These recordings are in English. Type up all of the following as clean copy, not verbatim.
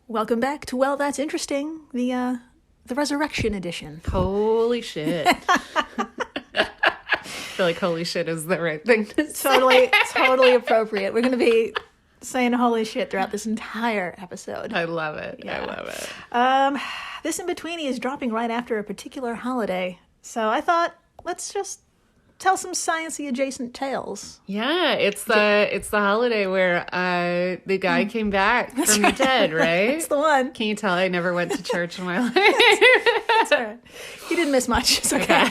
Welcome back to Well, That's Interesting, the Resurrection Edition. Holy shit. I feel like holy shit is the right thing to say. Totally appropriate. We're going to be saying holy shit throughout this entire episode. I love it. Yeah. I love it. This In-Betweeni is dropping right after a particular holiday. So I thought, let's just tell some sciencey adjacent tales. Yeah, it's the holiday where the guy came back from the dead, right? That's the one. Can you tell I never went to church in my life? That's all right. You didn't miss much. It's okay.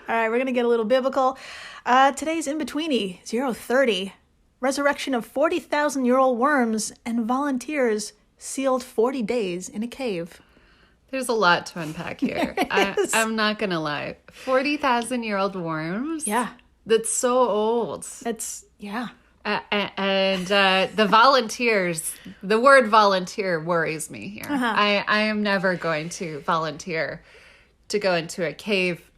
All right, we're going to get a little biblical. Today's In-Betweeni, 030. Resurrection of 40,000-year-old worms and volunteers sealed 40 days in a cave. There's a lot to unpack here. I'm not going to lie. 40,000-year-old worms? Yeah. That's so old. Yeah. And the volunteers, the word volunteer worries me here. Uh-huh. I am never going to volunteer to go into a cave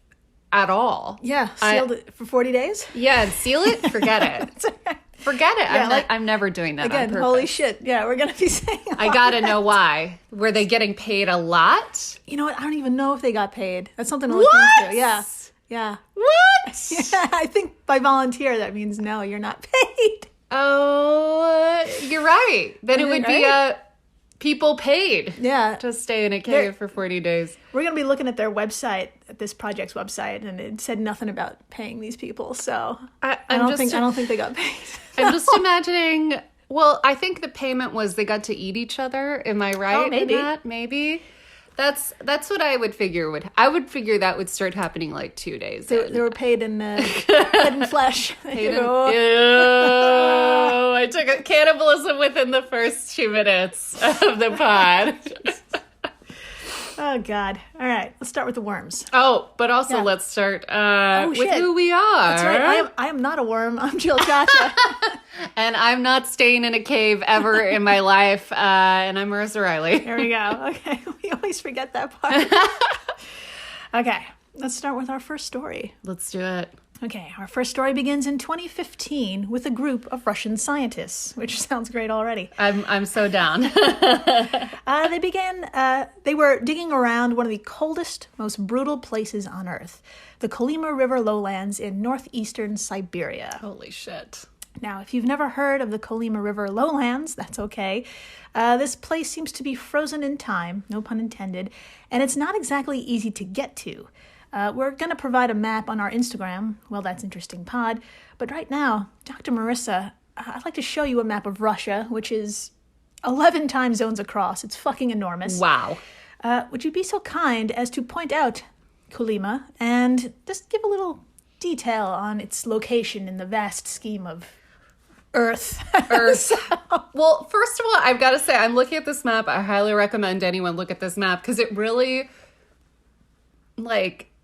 at all. Yeah, sealed it for 40 days? Yeah, and seal it? Forget it. Forget it. Yeah, I'm never doing that again, on purpose. Holy shit. Yeah, we're going to be saying I got to know why. Were they getting paid a lot? You know what? I don't even know if they got paid. That's something to look into. Yeah. Yeah. What? Yeah, I think by volunteer, that means no, you're not paid. Oh, you're right. Then it would be people paid to stay in a cave for 40 days. We're going to be looking at their website, at this project's website, and it said nothing about paying these people. So I don't think they got paid. I'm just imagining, well, I think the payment was they got to eat each other. Am I right? Oh, maybe. In that? Maybe. That's what I would figure I would figure that would start happening like 2 days. They were paid in head and flesh. Ew, I took a cannibalism within the first 2 minutes of the pod. Oh, God. All right. Let's start with the worms. Oh, but also let's start with who we are. That's right. I am not a worm. I'm Jill Chacha. And I'm not staying in a cave ever in my life. And I'm Marissa Riley. There we go. Okay. We always forget that part. Okay. Let's start with our first story. Let's do it. Okay. Our first story begins in 2015 with a group of Russian scientists, which sounds great already. I'm so down. They were digging around one of the coldest, most brutal places on Earth, the Kolyma River lowlands in northeastern Siberia. Holy shit. Now, if you've never heard of the Kolyma River lowlands, that's okay. This place seems to be frozen in time, no pun intended, and it's not exactly easy to get to. We're going to provide a map on our Instagram, Well, That's Interesting Pod, but right now, Dr. Marissa, I'd like to show you a map of Russia, which is 11 time zones across. It's fucking enormous. Wow. Would you be so kind as to point out Kolyma and just give a little detail on its location in the vast scheme of Earth? Well, first of all, I've got to say, I'm looking at this map. I highly recommend anyone look at this map because it really,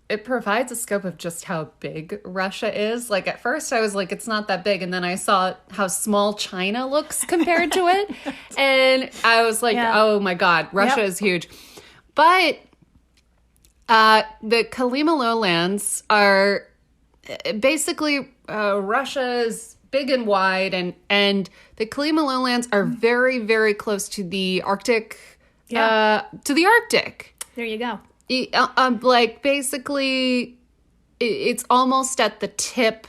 it provides a scope of just how big Russia is. Like, at first I was like, it's not that big. And then I saw how small China looks compared to it. And I was like, oh my God, Russia is huge. But the Kolyma lowlands are basically Russia's big and wide. And the Kolyma lowlands are very, very close to the Arctic. Yeah. To the Arctic. There you go. Basically, it's almost at the tip,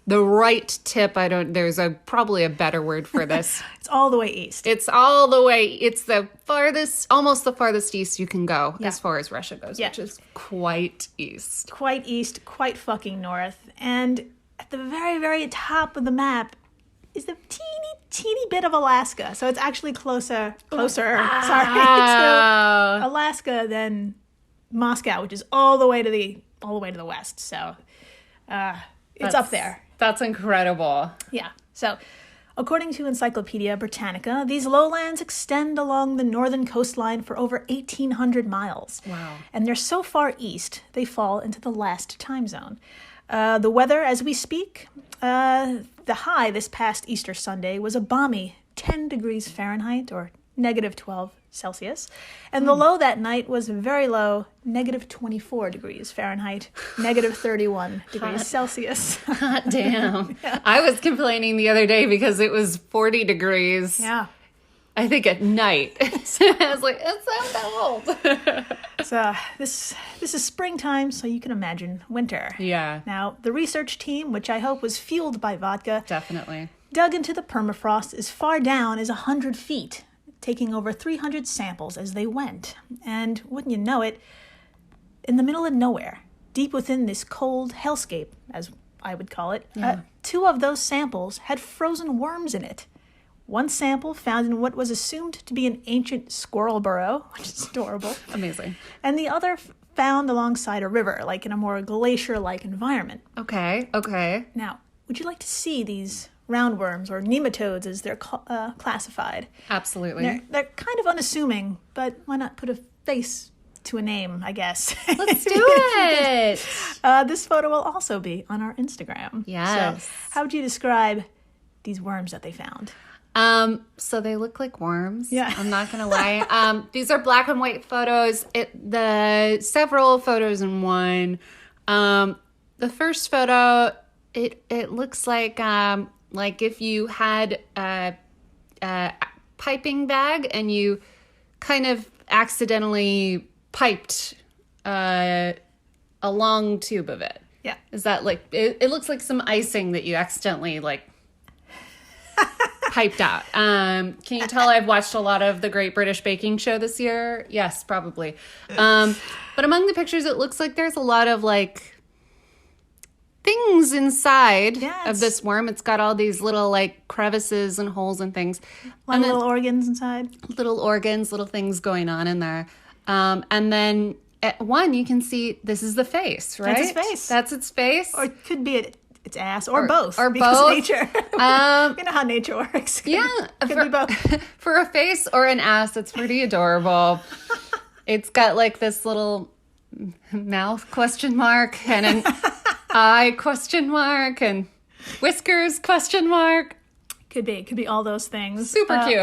the right tip. There's probably a better word for this. It's all the way east. It's the farthest, almost the farthest east you can go as far as Russia goes, which is quite east. Quite east, quite fucking north. And at the very, very top of the map is the teeny bit of Alaska. So it's actually closer, to Alaska than Moscow, which is all the way to the west. So it's up there. That's incredible. Yeah. So according to Encyclopedia Britannica, these lowlands extend along the northern coastline for over 1,800 miles. Wow. And they're so far east, they fall into the last time zone. The weather as we speak, the high this past Easter Sunday was a balmy 10 degrees Fahrenheit or negative 12 Celsius. And the low that night was very low, negative 24 degrees Fahrenheit, negative 31 degrees Celsius. Hot damn. I was complaining the other day because it was 40 degrees. Yeah. I think at night. So I was like, it's not that old. So this is springtime, so you can imagine winter. Yeah. Now, the research team, which I hope was fueled by vodka, Definitely. dug into the permafrost as far down as 100 feet, taking over 300 samples as they went. And wouldn't you know it, in the middle of nowhere, deep within this cold hellscape, as I would call it, two of those samples had frozen worms in it. One sample found in what was assumed to be an ancient squirrel burrow, which is adorable. Amazing. And the other found alongside a river, like in a more glacier-like environment. Okay. Now, would you like to see these roundworms, or nematodes as they're classified? Absolutely. They're kind of unassuming, but why not put a face to a name, I guess. Let's do it. This photo will also be on our Instagram. Yes. So, how would you describe these worms that they found? So they look like worms. Yeah. I'm not gonna lie. These are black and white photos. Several photos in one. The first photo, it looks like if you had a piping bag and you kind of accidentally piped a long tube of it. Yeah. Is that like it looks like some icing that you accidentally piped out. Can you tell I've watched a lot of the Great British Baking Show this year? Yes, probably. But among the pictures, it looks like there's a lot of things inside of this worm. It's got all these little crevices and holes and things. Little organs inside. Little organs, little things going on in there. And then at one, you can see this is the face, right? That's its face. That's its face. Or it could be its ass, or both. Or because both. Nature. You know how nature works. Yeah. Could be both. For a face or an ass, it's pretty adorable. It's got this little mouth question mark and an eye question mark and whiskers question mark. Could be all those things. Super cute.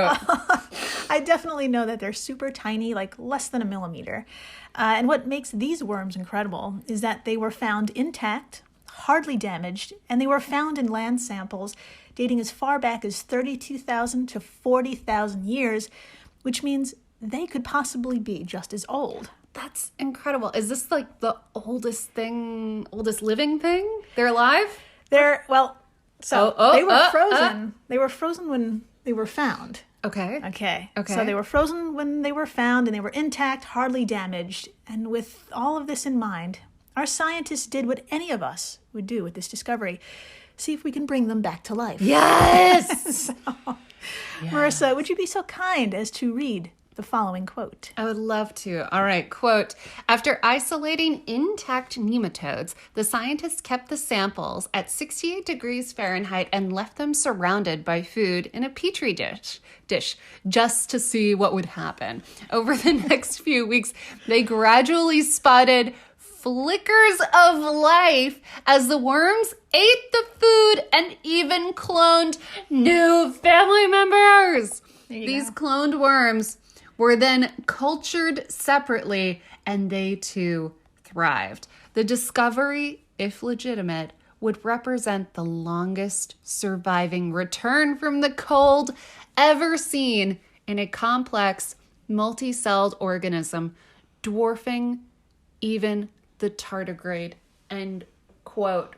I definitely know that they're super tiny, less than a millimeter. And what makes these worms incredible is that they were found intact, hardly damaged, and they were found in land samples dating as far back as 32,000 to 40,000 years, which means they could possibly be just as old. That's incredible. Is this the oldest living thing? They're alive? They were frozen. They were frozen when they were found. Okay. So they were frozen when they were found, and they were intact, hardly damaged. And with all of this in mind, our scientists did what any of us would do with this discovery. See if we can bring them back to life. Yes! Marissa, would you be so kind as to read the following quote? I would love to. All right, quote. After isolating intact nematodes, the scientists kept the samples at 68 degrees Fahrenheit and left them surrounded by food in a petri dish just to see what would happen. Over the next few weeks, they gradually spotted flickers of life as the worms ate the food and even cloned new family members. These cloned worms were then cultured separately, and they too thrived. The discovery, if legitimate, would represent the longest surviving return from the cold ever seen in a complex, multi-celled organism, dwarfing even the tardigrade. End quote.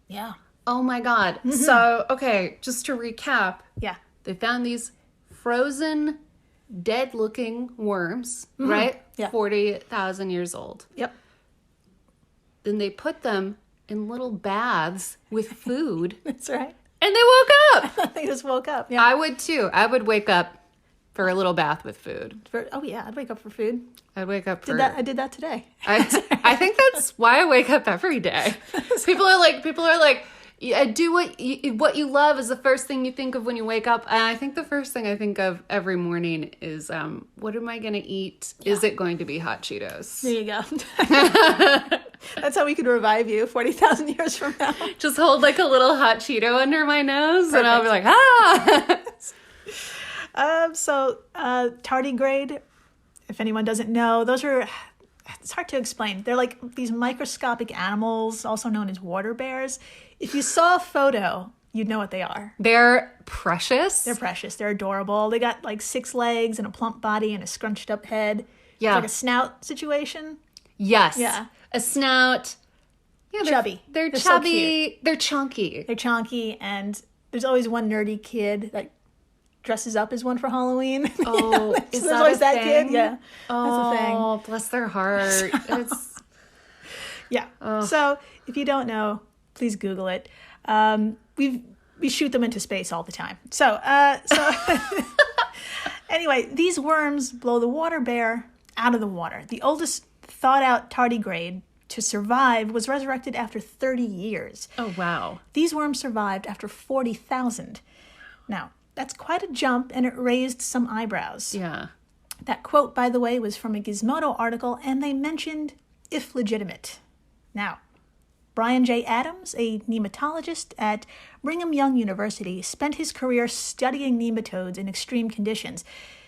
Yeah. Oh my God. Mm-hmm. So, okay, just to recap. Yeah. They found these frozen, dead-looking worms, right? Yeah. 40,000 years old. Yep. Then they put them in little baths with food. That's right. And they woke up. They just woke up. Yeah. I would too. I would wake up for a little bath with food. I'd wake up for food. I'd wake up for... I did that today. I think that's why I wake up every day. People are like, yeah, do what you love is the first thing you think of when you wake up. And I think the first thing I think of every morning is, what am I going to eat? Yeah. Is it going to be hot Cheetos? There you go. That's how we could revive you 40,000 years from now. Just hold a little hot Cheeto under my nose. Perfect. And I'll be like, tardigrade, if anyone doesn't know, it's hard to explain. They're like these microscopic animals, also known as water bears. If you saw a photo you'd know what they are. They're precious. They're precious. They're adorable. They got like 6 legs and a plump body and a scrunched up head. Yeah. It's like a snout situation. Yes. Yeah. A snout. Yeah, Chubby. They're They're chubby. so cute. They're chunky. They're chonky, and there's always one nerdy kid that dresses up as one for Halloween. Oh, so is there's that always a that thing? kid. Yeah. Oh, That's a thing. bless their heart. It's Yeah. So if you don't know, please Google it. We shoot them into space all the time. So anyway, these worms blow the water bear out of the water. The oldest thawed-out tardigrade to survive was resurrected after 30 years. oh wow. These worms survived after 40,000. Now, that's quite a jump, and it raised some eyebrows. Yeah. That quote, by the way, was from a Gizmodo article, and they mentioned if legitimate. Now, Brian J. Adams, a nematologist at Brigham Young University, spent his career studying nematodes in extreme conditions.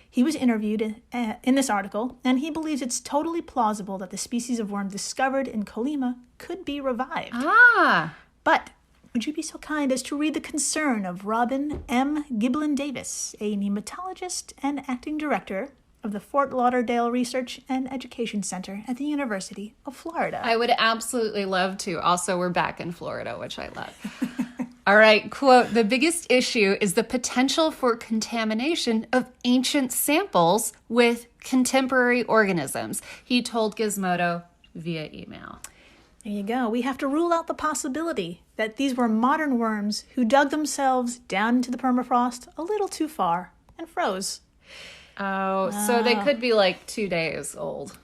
He was interviewed in this article, and he believes it's totally plausible that the species of worm discovered in Colima could be revived. Ah. But would you be so kind as to read the concern of Robin M. Giblin Davis, a nematologist and acting director of the Fort Lauderdale Research and Education Center at the University of Florida? I would absolutely love to. Also, we're back in Florida, which I love. All right, quote, the biggest issue is the potential for contamination of ancient samples with contemporary organisms, he told Gizmodo via email. There you go. We have to rule out the possibility that these were modern worms who dug themselves down into the permafrost a little too far and froze. Oh, so they could be like 2 days old.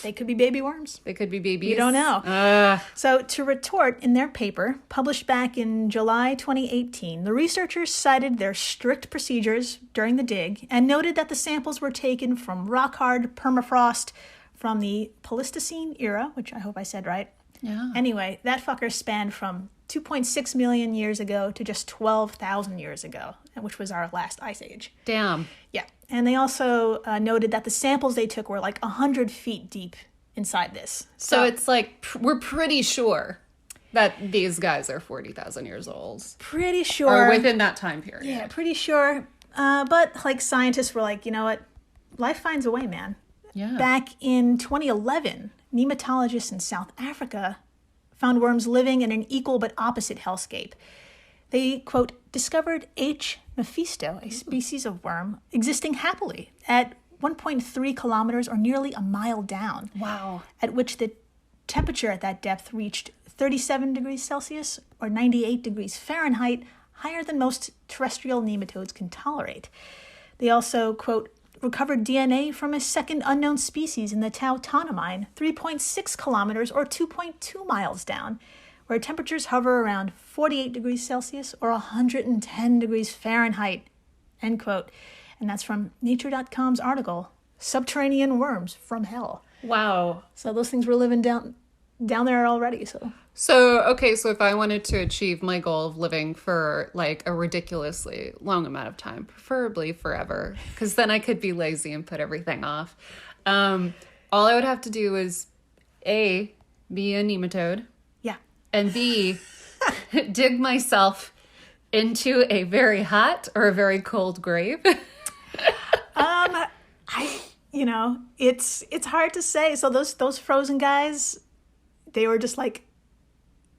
They could be baby worms. They could be babies. You don't know. So to retort, in their paper, published back in July 2018, the researchers cited their strict procedures during the dig and noted that the samples were taken from rock-hard permafrost from the Pleistocene era, which I hope I said right. Yeah. Anyway, that fucker spanned from 2.6 million years ago to just 12,000 years ago, which was our last ice age. Damn. Yeah. And they also noted that the samples they took were like 100 feet deep inside this. So it's like, we're pretty sure that these guys are 40,000 years old. Pretty sure. Or within that time period. Yeah, pretty sure. But like scientists were like, you know what? Life finds a way, man. Yeah. Back in 2011, nematologists in South Africa found worms living in an equal but opposite hellscape. They, quote, discovered H. mephisto, a species of worm, existing happily at 1.3 kilometers or nearly a mile down. Wow. At which the temperature at that depth reached 37 degrees Celsius or 98 degrees Fahrenheit, higher than most terrestrial nematodes can tolerate. They also, quote, recovered DNA from a second unknown species in the Tautana mine, 3.6 kilometers or 2.2 miles down, where temperatures hover around 48 degrees Celsius or 110 degrees Fahrenheit, end quote. And that's from Nature.com's article, Subterranean Worms from Hell. Wow. So those things were living down there already. So, okay, so if I wanted to achieve my goal of living for like a ridiculously long amount of time, preferably forever, because then I could be lazy and put everything off. All I would have to do is A, be a nematode. Yeah. And B, dig myself into a very hot or a very cold grave. It's hard to say. So those frozen guys, they were just like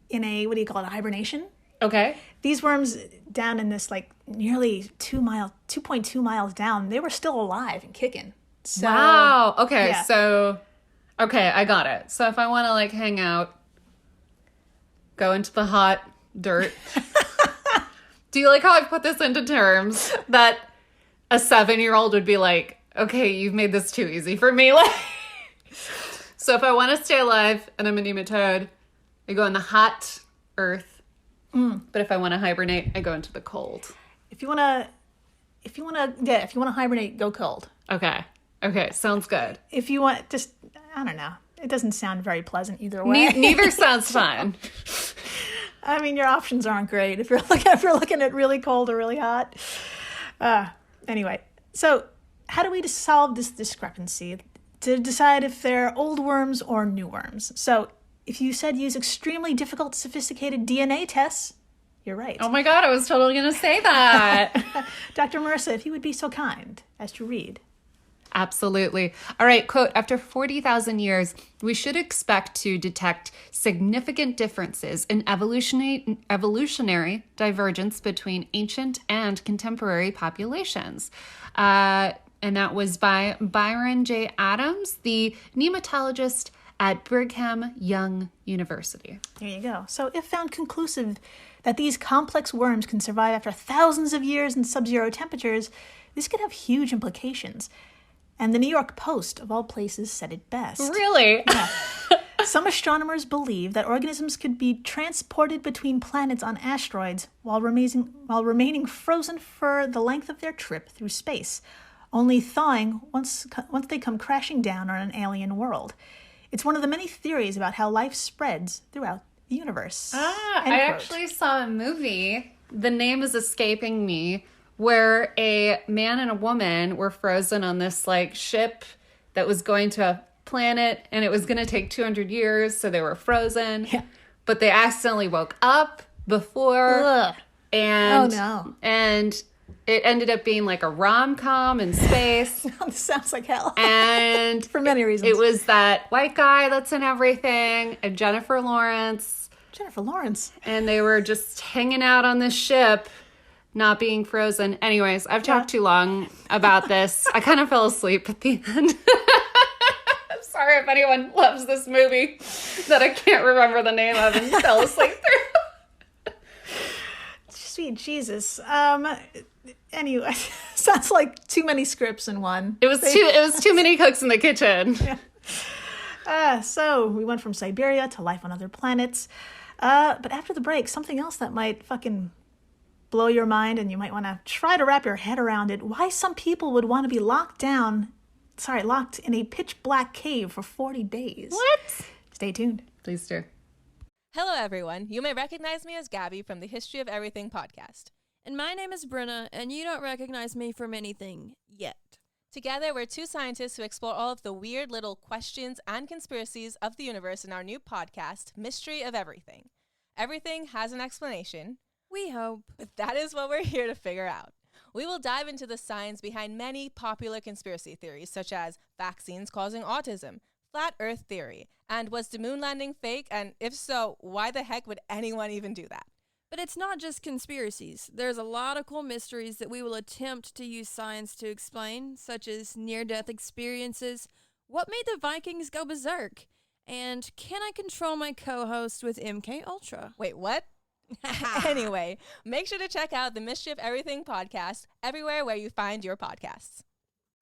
in a, what do you call it, hibernation? Okay. These worms down in this like nearly 2.2 miles down, they were still alive and kicking. So, wow. Okay. Yeah. So, okay, I got it. So if I want to like hang out, go into the hot dirt. Do you like how I put this into terms that a 7-year-old would be like, okay, you've made this too easy for me. Like, so if I want to stay alive and I'm a nematode, I go in the hot earth. But if I want to hibernate, I go into the cold. If you want to hibernate, go cold. Okay. Okay. Sounds good. If you want, just, I don't know. It doesn't sound very pleasant either way. Neither sounds fun. I mean, your options aren't great if you're looking at really cold or really hot. Anyway, so how do we solve this discrepancy to decide if they're old worms or new worms? So if you said use extremely difficult, sophisticated DNA tests, You're right. Oh my God, I was totally going to say that. Dr. Marissa, if you would be so kind as to read. Absolutely. All right, quote, after 40,000 years, we should expect to detect significant differences in evolutionary divergence between ancient and contemporary populations. And that was by Byron J. Adams, the nematologist at Brigham Young University. There you go. So if found conclusive that these complex worms can survive after thousands of years in sub-zero temperatures, this could have huge implications. And the New York Post, of all places, said it best. Really? Yeah. Some astronomers believe that organisms could be transported between planets on asteroids while remaining frozen for the length of their trip through space, only thawing once they come crashing down on an alien world. It's one of the many theories about how life spreads throughout the universe. I actually saw a movie, the name is escaping me, where a man and a woman were frozen on this like ship that was going to a planet, and it was going to take 200 years, so they were frozen. Yeah. But they accidentally woke up before. Ugh. And, oh no. And it ended up being like a rom-com in space. This sounds like hell. And for many reasons. It was that white guy that's in everything, and Jennifer Lawrence. And they were just hanging out on this ship, not being frozen. Anyways, I've talked too long about this. I kind of fell asleep at the end. I'm sorry if anyone loves this movie that I can't remember the name of and fell asleep through. Sweet Jesus. Anyway, sounds like too many scripts in one. It was too many cooks in the kitchen. Yeah. So we went from Siberia to life on other planets. But after the break, something else that might fucking blow your mind and you might want to try to wrap your head around it. Why some people would want to be locked in a pitch black cave for 40 days. What? Stay tuned. Please do. Hello, everyone. You may recognize me as Gabby from the History of Everything podcast. And my name is Brenna, and you don't recognize me from anything yet. Together, we're two scientists who explore all of the weird little questions and conspiracies of the universe in our new podcast, Mystery of Everything. Everything has an explanation. We hope. But that is what we're here to figure out. We will dive into the science behind many popular conspiracy theories, such as vaccines causing autism, flat earth theory, and was the moon landing fake? And if so, why the heck would anyone even do that? But it's not just conspiracies. There's a lot of cool mysteries that we will attempt to use science to explain, such as near-death experiences, what made the Vikings go berserk, and can I control my co-host with MK Ultra? Wait, what? Anyway, make sure to check out the Mystery of Everything podcast everywhere where you find your podcasts.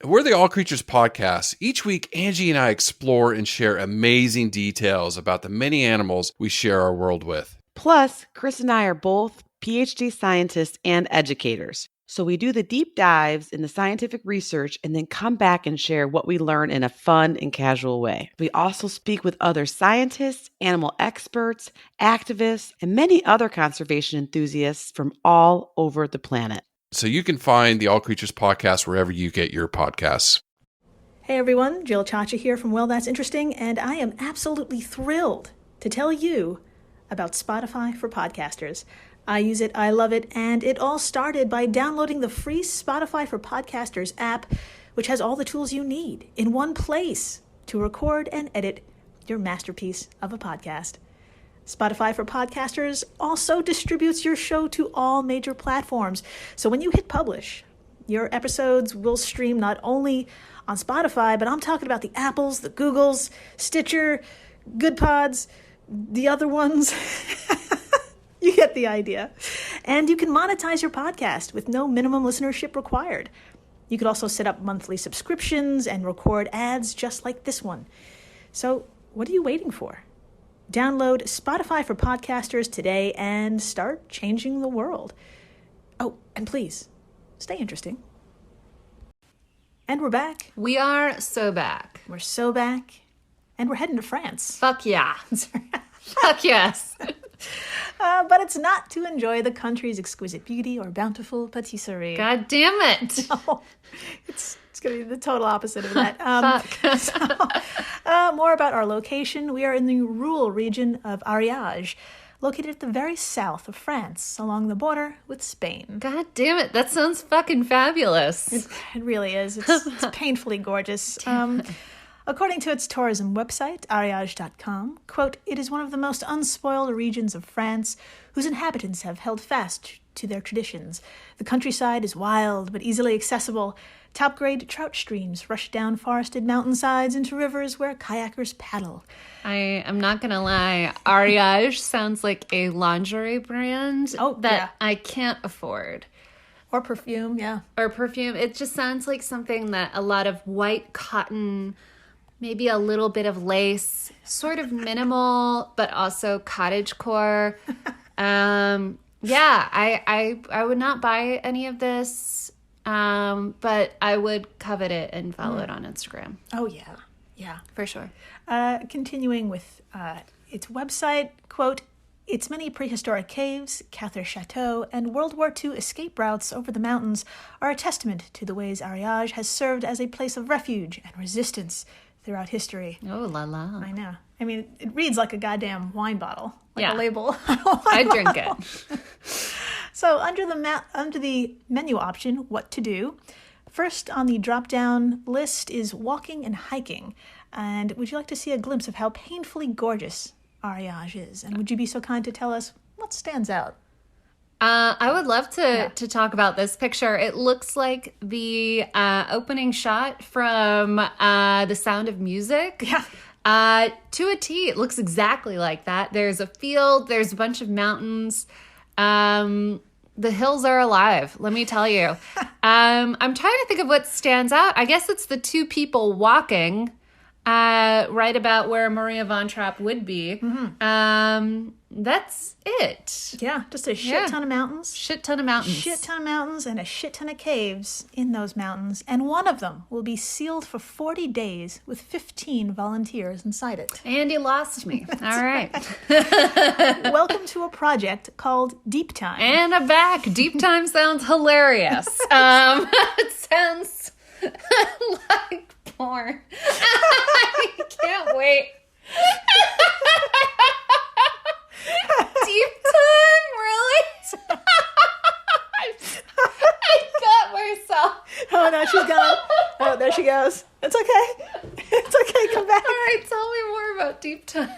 We're the All Creatures Podcast. Each week, Angie and I explore and share amazing details about the many animals we share our world with. Plus, Chris and I are both PhD scientists and educators. So we do the deep dives in the scientific research and then come back and share what we learn in a fun and casual way. We also speak with other scientists, animal experts, activists, and many other conservation enthusiasts from all over the planet. So you can find the All Creatures Podcast wherever you get your podcasts. Hey everyone, Jill Chacha here from Well, That's Interesting, and I am absolutely thrilled to tell you about Spotify for podcasters. I use it, I love it, and it all started by downloading the free Spotify for Podcasters app, which has all the tools you need in one place to record and edit your masterpiece of a podcast. Spotify for Podcasters also distributes your show to all major platforms. So when you hit publish, your episodes will stream not only on Spotify, but I'm talking about the Apples, the Googles, Stitcher, Good Pods, the other ones. You get the idea. And you can monetize your podcast with no minimum listenership required. You could also set up monthly subscriptions and record ads just like this one. So what are you waiting for? Download Spotify for Podcasters today and start changing the world. Oh, and please, stay interesting. And we're back. We are so back. We're so back. And we're heading to France. Fuck yeah. Fuck yes. But it's not to enjoy the country's exquisite beauty or bountiful patisserie. God damn it. No, it's going to be the total opposite of that. Fuck. More about our location. We are in the rural region of Ariège, located at the very south of France, along the border with Spain. God damn it, that sounds fucking fabulous. It really is. It's painfully gorgeous. According to its tourism website, ariage.com, quote, "It is one of the most unspoiled regions of France, whose inhabitants have held fast to their traditions. The countryside is wild but easily accessible. Top-grade trout streams rush down forested mountainsides into rivers where kayakers paddle." I am not going to lie. Ariage sounds like a lingerie brand that I can't afford. Or perfume, yeah. Or perfume. It just sounds like something that a lot of white cotton, maybe a little bit of lace, sort of minimal, but also cottagecore. Yeah, I would not buy any of this, but I would covet it and follow it on Instagram. Oh, yeah. Yeah. For sure. Continuing with its website, quote, "Its many prehistoric caves, Cather Chateau, and World War II escape routes over the mountains are a testament to the ways Ariage has served as a place of refuge and resistance throughout history." Oh, la la. I know. I mean, it reads like a goddamn wine bottle, like Yeah. a label. I drink it. So under the menu option, what to do, first on the drop-down list is walking and hiking. And would you like to see a glimpse of how painfully gorgeous Ariage is? And would you be so kind to tell us what stands out? I would love to talk about this picture. It looks like the opening shot from The Sound of Music. Yeah. To a T, it looks exactly like that. There's a field, there's a bunch of mountains. The hills are alive, let me tell you. I'm trying to think of what stands out. I guess it's the two people walking right about where Maria von Trapp would be. Mm-hmm. That's it. Yeah, just a shit ton of mountains. Shit ton of mountains. Shit ton of mountains and a shit ton of caves in those mountains. And one of them will be sealed for 40 days with 15 volunteers inside it. And you lost me. All right. Welcome to a project called Deep Time. And I'm back. Deep Time sounds hilarious. It sounds like porn. I can't wait. Deep Time? Really? I got myself. Oh, no, she's gone. Oh, there she goes. It's okay. It's okay. Come back. All right, tell me more about Deep Time.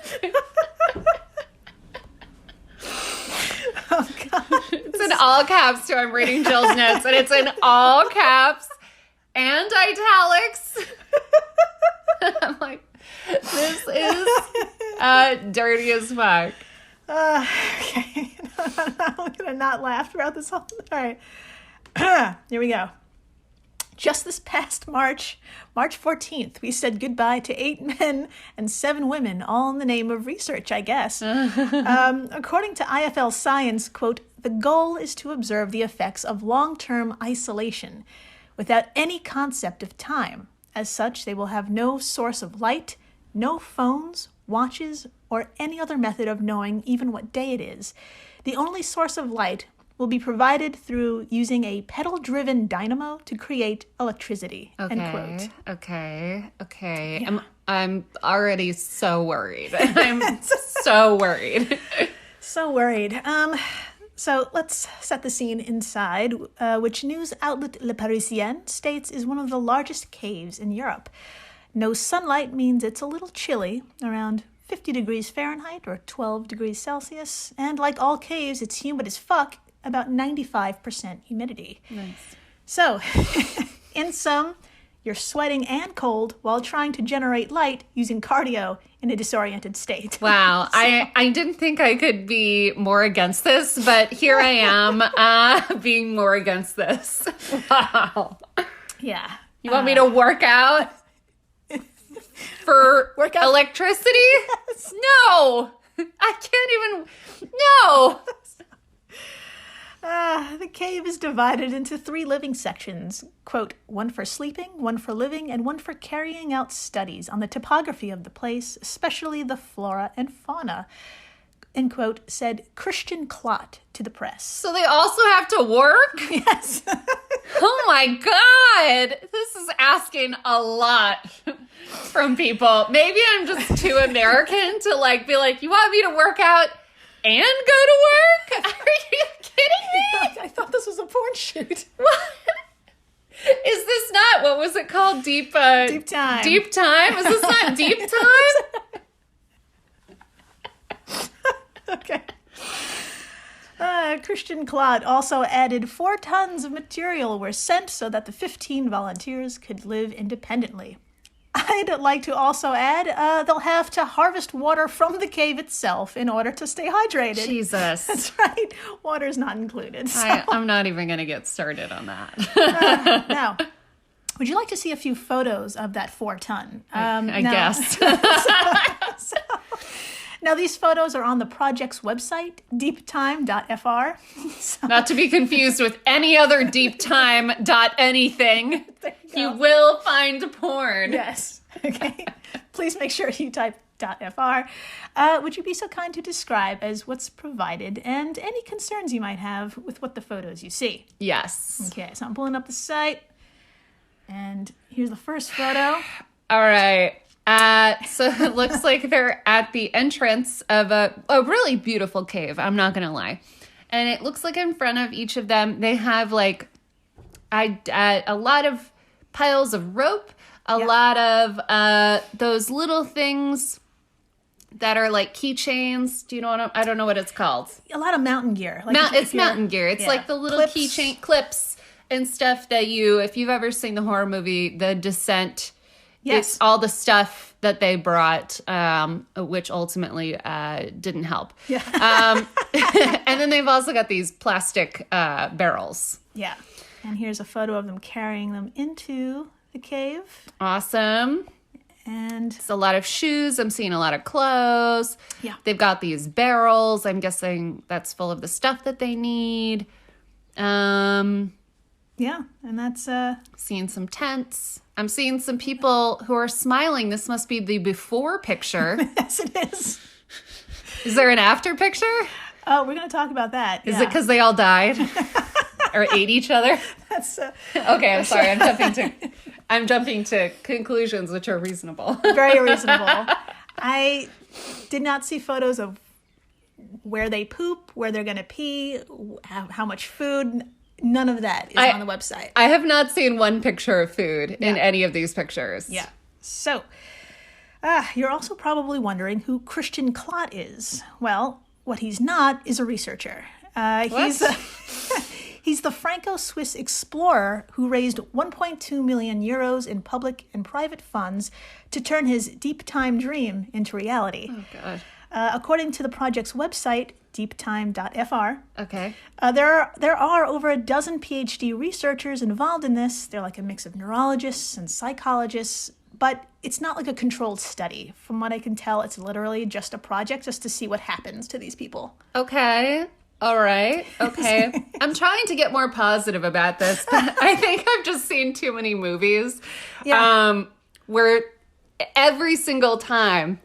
Oh, God. It's in all caps, too. I'm reading Jill's notes, and it's in all caps and italics. I'm like, this is dirty as fuck. Okay. I'm going to not laugh throughout this whole... All right. Here we go. Just this past March 14th, we said goodbye to 8 men and 7 women, all in the name of research, I guess. According to IFL Science, quote, "The goal is to observe the effects of long-term isolation without any concept of time. As such, they will have no source of light, no phones, watches, or any other method of knowing even what day it is. The only source of light will be provided through using a pedal-driven dynamo to create electricity." End quote. Okay. Yeah. I'm already so worried. I'm so worried. So worried. So let's set the scene inside, which news outlet Le Parisien states is one of the largest caves in Europe. No sunlight means it's a little chilly, around 50 degrees Fahrenheit or 12 degrees Celsius. And like all caves, it's humid as fuck, about 95% humidity. Nice. So, in sum, you're sweating and cold while trying to generate light using cardio in a disoriented state. Wow. I didn't think I could be more against this, but here I am being more against this. Wow. Yeah. You want me to work out for electricity? Yes. No. I can't even. No. The cave is divided into 3 living sections, quote, "one for sleeping, one for living, and one for carrying out studies on the topography of the place, especially the flora and fauna," end quote, said Christian Klott to the press. So they also have to work? Yes. Oh my God. This is asking a lot from people. Maybe I'm just too American to be like, you want me to work out and go to work? Are you kidding me? I thought this was a porn shoot. What? Is this not, what was it called? Deep Time. Deep Time? Is this not Deep Time? Okay. Christian Klott also added 4 tons of material were sent so that the 15 volunteers could live independently. I'd like to also add they'll have to harvest water from the cave itself in order to stay hydrated. Jesus. That's right. Water's not included. So. I'm not even going to get started on that. Now, would you like to see a few photos of that 4-ton? I guess. Now, these photos are on the project's website, deeptime.fr. Not to be confused with any other deep time dot anything. You will find porn. Yes. Okay. Please make sure you type .fr. Would you be so kind to describe as what's provided and any concerns you might have with what the photos you see? Yes. Okay, so I'm pulling up the site. And here's the first photo. All right. So it looks like they're at the entrance of a really beautiful cave. I'm not going to lie. And it looks like in front of each of them, they have like a lot of piles of rope, a lot of those little things that are like keychains. Do you know what I don't know what it's called. A lot of mountain gear. Like It's mountain gear. It's like the little keychain clips and stuff that if you've ever seen the horror movie, The Descent. Yes. It's all the stuff that they brought, which ultimately didn't help. Yeah. And then they've also got these plastic barrels. Yeah. And here's a photo of them carrying them into the cave. Awesome. And it's a lot of shoes. I'm seeing a lot of clothes. Yeah. They've got these barrels. I'm guessing that's full of the stuff that they need. Yeah, and that's seeing some tents. I'm seeing some people who are smiling. This must be the before picture. Yes, it is. Is there an after picture? Oh, we're going to talk about that. Is it because they all died or ate each other? That's okay. I'm sorry. I'm jumping to conclusions which are reasonable. Very reasonable. I did not see photos of where they poop, where they're going to pee, how much food. None of that is on the website. I have not seen one picture of food in any of these pictures. Yeah. So, you're also probably wondering who Christian Klott is. Well, what he's not is a researcher. He's the Franco-Swiss explorer who raised 1.2 million euros in public and private funds to turn his deep time dream into reality. Oh, God. According to the project's website, deeptime.fr. Okay. There are over a dozen PhD researchers involved in this. They're like a mix of neurologists and psychologists, but it's not like a controlled study. From what I can tell, it's literally just a project just to see what happens to these people. Okay. All right. Okay. I'm trying to get more positive about this, but I think I've just seen too many movies where every single time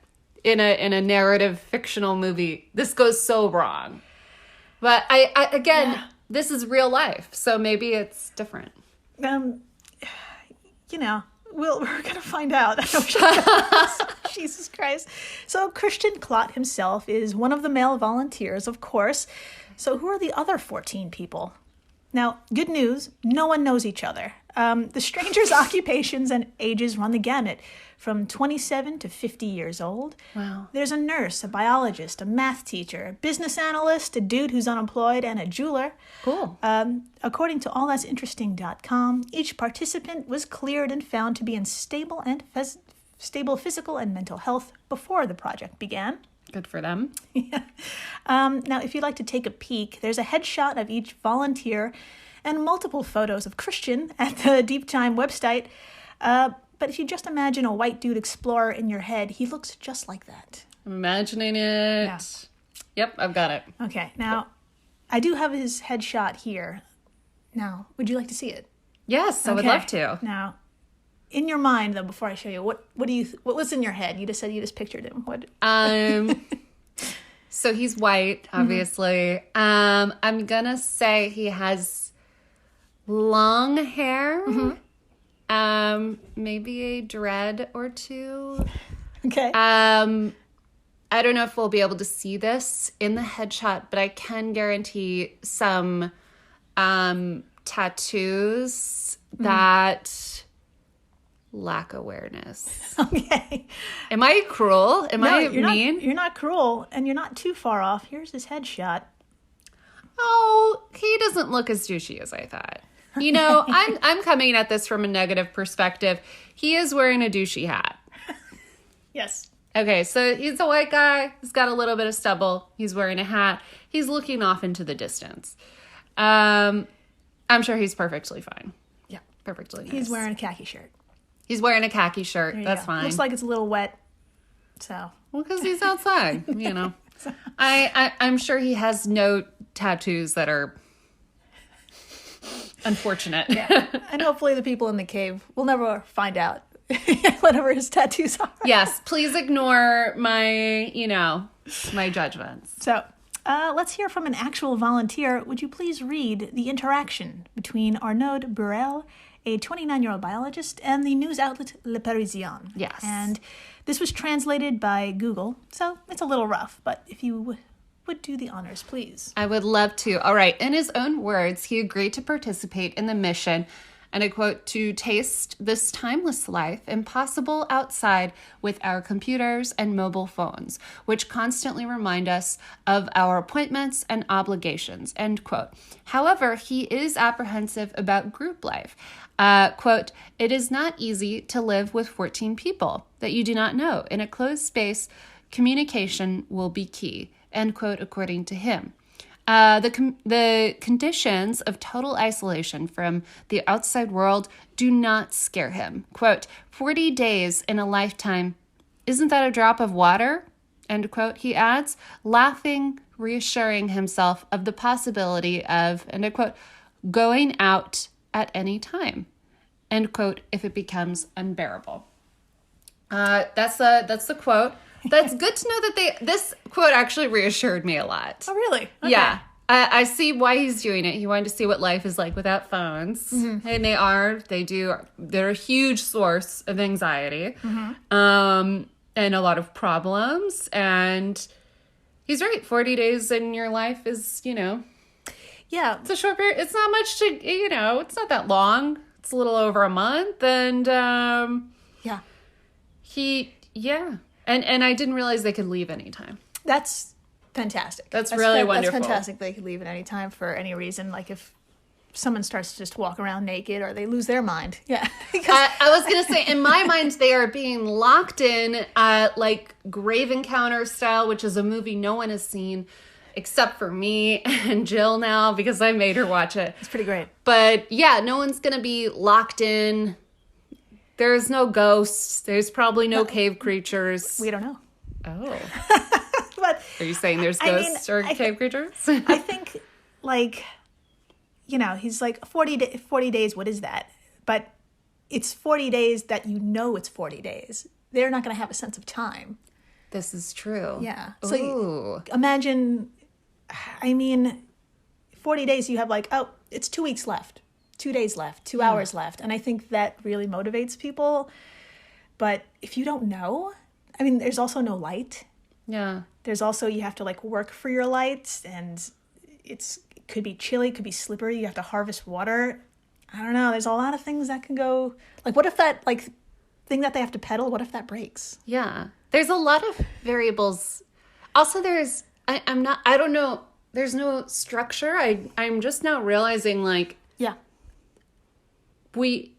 in a narrative fictional movie, this goes so wrong. But I again, this is real life, so maybe it's different. We're gonna find out. Jesus Christ. So Christian Klott himself is one of the male volunteers, of course. So who are the other 14 people? Now, good news, no one knows each other. The strangers' occupations and ages run the gamut, from 27 to 50 years old. Wow. There's a nurse, a biologist, a math teacher, a business analyst, a dude who's unemployed, and a jeweler. Cool. According to allthatsinteresting.com, each participant was cleared and found to be in stable physical and mental health before the project began. Good for them. Now, if you'd like to take a peek, there's a headshot of each volunteer and multiple photos of Christian at the Deep Time website. But if you just imagine a white dude explorer in your head, he looks just like that. I'm imagining it. Yeah. Yep, I've got it. Okay, now, I do have his headshot here. Now, would you like to see it? Yes, I would love to. Now, in your mind, though, before I show you, what was in your head? You just said you just pictured him. What? So he's white, obviously. Mm-hmm. I'm gonna say he has long hair. Mm-hmm. Maybe a dread or two. Okay. I don't know if we'll be able to see this in the headshot, but I can guarantee some tattoos that lack awareness. Okay. Am I cruel? Am I mean? You're not cruel, and you're not too far off. Here's his headshot. Oh, he doesn't look as douchey as I thought. You know, I'm coming at this from a negative perspective. He is wearing a douchey hat. Yes. Okay, so he's a white guy. He's got a little bit of stubble. He's wearing a hat. He's looking off into the distance. I'm sure he's perfectly fine. Yeah. Perfectly nice. He's wearing a khaki shirt. He's wearing a khaki shirt. There you That's go. fine. Looks like it's a little wet. So. Well, because he's outside, you know. I'm sure he has no tattoos that are unfortunate. Yeah. And hopefully the people in the cave will never find out whatever his tattoos are. Yes, please ignore my, my judgments. So let's hear from an actual volunteer. Would you please read the interaction between Arnaud Burel, a 29-year-old biologist, and the news outlet Le Parisien? Yes. And this was translated by Google, so it's a little rough, but if you would do the honors, please. I would love to. All right. In his own words, he agreed to participate in the mission, and I quote, to taste this timeless life impossible outside with our computers and mobile phones, which constantly remind us of our appointments and obligations, end quote. However, he is apprehensive about group life. Quote, it is not easy to live with 14 people that you do not know. In a closed space, communication will be key, end quote, according to him. The conditions of total isolation from the outside world do not scare him. Quote, 40 days in a lifetime, isn't that a drop of water? End quote, he adds, laughing, reassuring himself of the possibility of, and I quote, going out at any time, end quote, if it becomes unbearable. That's the quote. That's good to know that this quote actually reassured me a lot. Oh, really? Okay. Yeah. I see why he's doing it. He wanted to see what life is like without phones. Mm-hmm. And they're a huge source of anxiety, and a lot of problems. And he's right. 40 days in your life is, Yeah. it's a short period. It's not much to, it's not that long. It's a little over a month. And, Yeah. And I didn't realize they could leave anytime. That's fantastic. That's really wonderful. That's fantastic. They could leave at any time for any reason. Like if someone starts to just walk around naked or they lose their mind. Yeah. I was going to say, in my mind, they are being locked in, like Grave Encounter style, which is a movie no one has seen except for me and Jill now because I made her watch it. It's pretty great. But yeah, no one's going to be locked in. There's no ghosts. There's probably no cave creatures. We don't know. Oh. But are you saying there's ghosts or cave creatures? I think, he's like 40 days, what is that? But it's 40 days that it's 40 days. They're not going to have a sense of time. This is true. Yeah. So imagine, 40 days you have it's 2 weeks left. 2 days left, 2 hours left. And I think that really motivates people. But if you don't know, there's also no light. Yeah. There's also, you have to work for your light, and it could be chilly, it could be slippery. You have to harvest water. I don't know. There's a lot of things that can go, what if that thing that they have to pedal, what if that breaks? Yeah. There's a lot of variables. Also, I don't know. There's no structure. I'm just now realizing yeah. We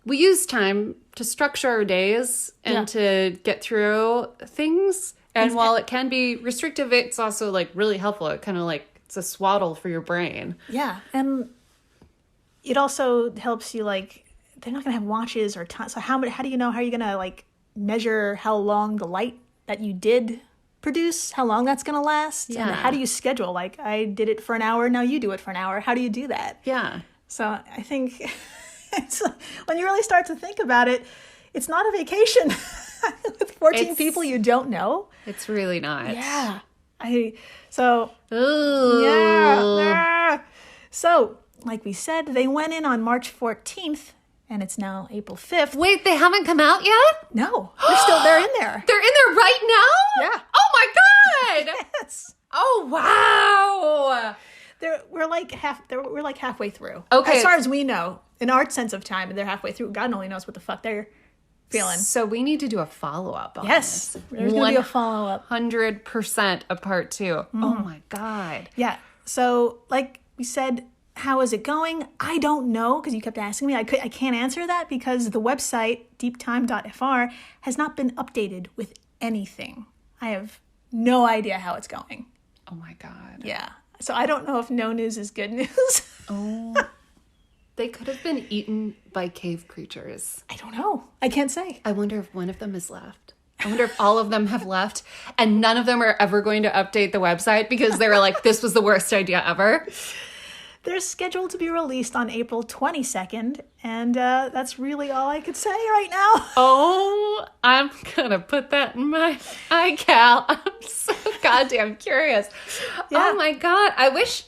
use time to structure our days and to get through things. And while it can be restrictive, it's also really helpful. It kind of it's a swaddle for your brain. Yeah. And it also helps you they're not going to have watches or time. So how do you know, how are you going to measure how long the light that you did produce, how long that's going to last? Yeah. And how do you schedule? I did it for an hour. Now you do it for an hour. How do you do that? Yeah. So I think when you really start to think about it, it's not a vacation with 14 people you don't know. It's really not. Yeah. Ooh. Yeah. So, like we said, they went in on March 14th, and it's now April 5th. Wait, they haven't come out yet? No, they're in there. They're in there right now? Yeah. Oh my God. Yes. Oh wow. We're like halfway through. Okay. As far as we know, in our sense of time, they're halfway through. God only knows what the fuck they're feeling. So we need to do a follow-up on Yes. this. There's going to be a follow-up. 100% a part 2. Oh my God. Yeah. So, like we said, how is it going? I don't know, because you kept asking me. I can't answer that because the website, deeptime.fr, has not been updated with anything. I have no idea how it's going. Oh my God. Yeah. So I don't know if no news is good news. Oh. They could have been eaten by cave creatures. I don't know. I can't say. I wonder if one of them is left. I wonder if all of them have left and none of them are ever going to update the website because they were like, this was the worst idea ever. They're scheduled to be released on April 22nd, and that's really all I could say right now. Oh, I'm going to put that in my iCal. I'm so goddamn curious. Yeah. Oh my God. I wish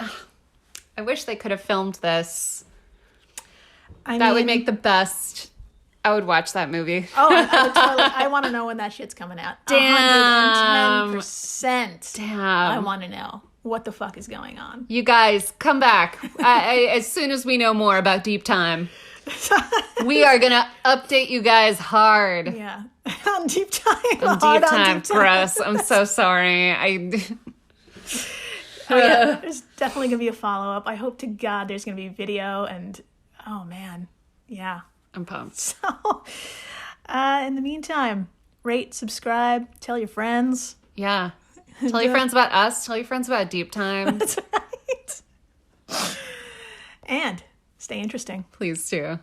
they could have filmed this. That would make the best. I would watch that movie. Oh, I want to know when that shit's coming out. Damn. 110%. Damn. I want to know what the fuck is going on. You guys, come back. As soon as we know more about Deep Time, we are going to update you guys hard. Yeah. On Deep Time. On Hard Deep on Time. Deep Time. Gross. I'm so sorry. Oh, yeah. There's definitely going to be a follow-up. I hope to God there's going to be video and, oh man. Yeah. I'm pumped. So, in the meantime, rate, subscribe, tell your friends. Yeah. Tell your friends about us. Tell your friends about Deep Time. That's right. And stay interesting. Please do.